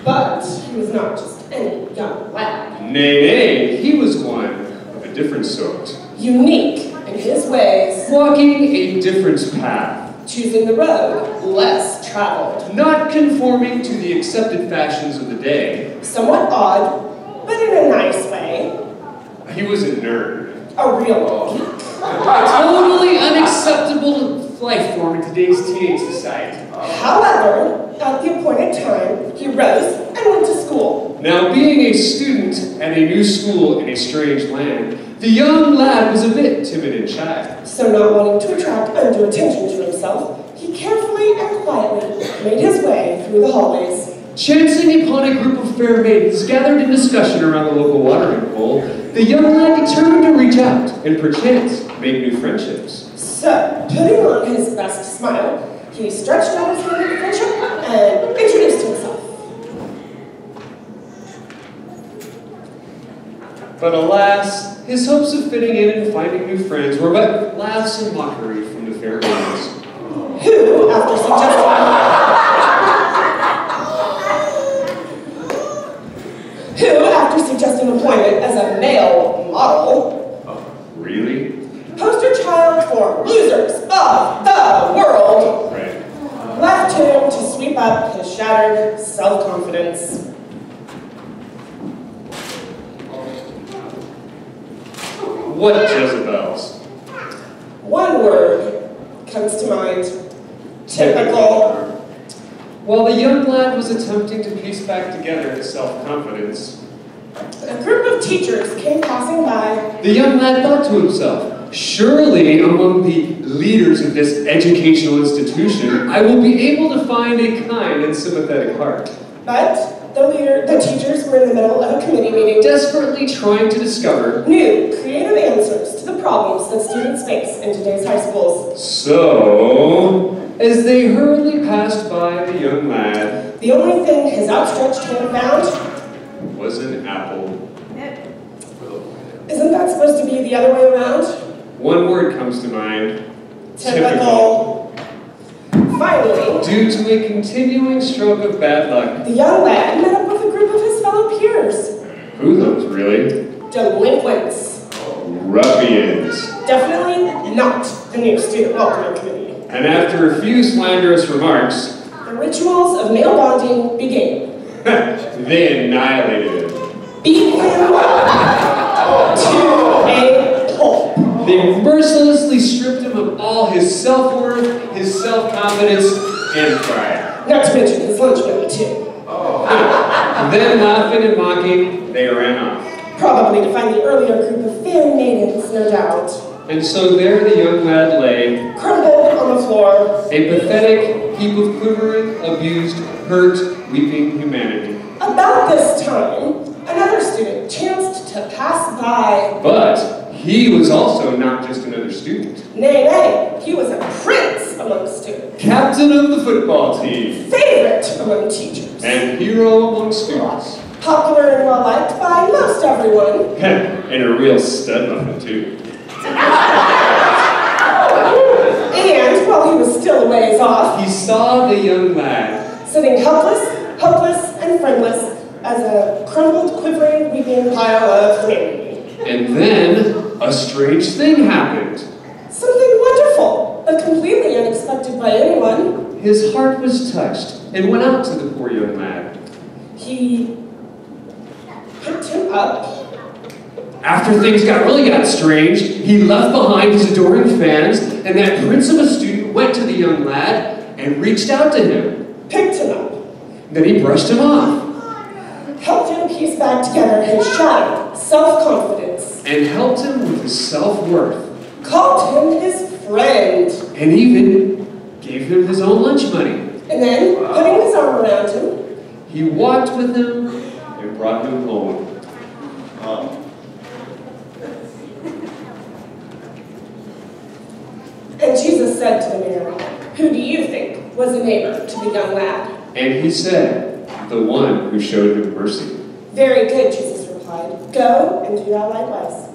But he was not just any young lad. Nay, nay, he was one of a different sort. Unique in his ways. Walking a different path. Choosing the road less traveled. Not conforming to the accepted fashions of the day. Somewhat odd, but in a nice way. He was a nerd. A real geek. A totally unacceptable life form in today's teenage society. However, at the appointed time, he rose and went to school. Now, being a student at a new school in a strange land, the young lad was a bit timid and shy. So not wanting to attract undue attention to himself, he carefully and quietly made his way through the hallways. Chancing upon a group of fair maidens gathered in discussion around the local watering hole, the young lad determined to reach out and perchance make new friendships. So, putting on his best smile, he stretched out his hand of friendship and introduced himself. But alas, his hopes of fitting in and finding new friends were but with laughs and mockery from the fair maidens. Who, after suggesting employment as a male model, Really? poster child for losers of the world, Right. left him to sweep up his shattered self-confidence. What Jezebels? One word comes to mind: typical. While the young lad was attempting to piece back together his self-confidence, A group of teachers came passing by. the young lad thought to himself, surely among the leaders of this educational institution, I will be able to find a kind and sympathetic heart. But the teachers were in the middle of a committee meeting, Desperately trying to discover, new, creative answers to the problems that students face in today's high schools. so, as they hurriedly passed by the young lad, The only thing his outstretched hand found, was an apple. isn't that supposed to be the other way around? One word comes to mind. Typical. Finally, Due to a continuing stroke of bad luck. the young lad met up with a group of his fellow peers. Who those, really? Delinquents. Ruffians. Definitely not the new student welcoming committee. And after a few slanderous remarks, The rituals of male bonding began. they annihilated him. Beat him to a pulp. They mercilessly stripped him of all his self-worth, his self-confidence, and pride. Not to mention his lunch money, too. Then, laughing and mocking, they ran off. Probably to find the earlier group of fair maidens, no doubt. And so there the young lad lay, Crumbled on the floor. a pathetic heap of quivering, abused, hurt, weeping humanity. About this time, another student chanced to pass by. But he was also not just another student. Nay, nay, he was a prince among students. Captain of the football team. Favorite among teachers. And hero among students. Popular and well-liked by most everyone. And a real stud muffin, too. And while he was still a ways off, He saw the young lad. sitting helpless, hopeless, and friendless as a crumbled, quivering, weeping pile of humanity. And then, a strange thing happened. Something wonderful, but completely unexpected by anyone. His heart was touched and went out to the poor young lad. He picked him up. After things really got strange, he left behind his adoring fans, and that prince of a student went to the young lad and reached out to him. Picked him up. Then he brushed him off Helped him piece back together his shattered self-confidence. and helped him with his self-worth, Called him his friend. and even gave him his own lunch money. And then, putting his arm around him, He walked with him and brought him home. and Jesus said to the man, "Who do you think was a neighbor to the young lad?" And he said, the one who showed him mercy. "Very good," Jesus replied. "Go and do thou likewise."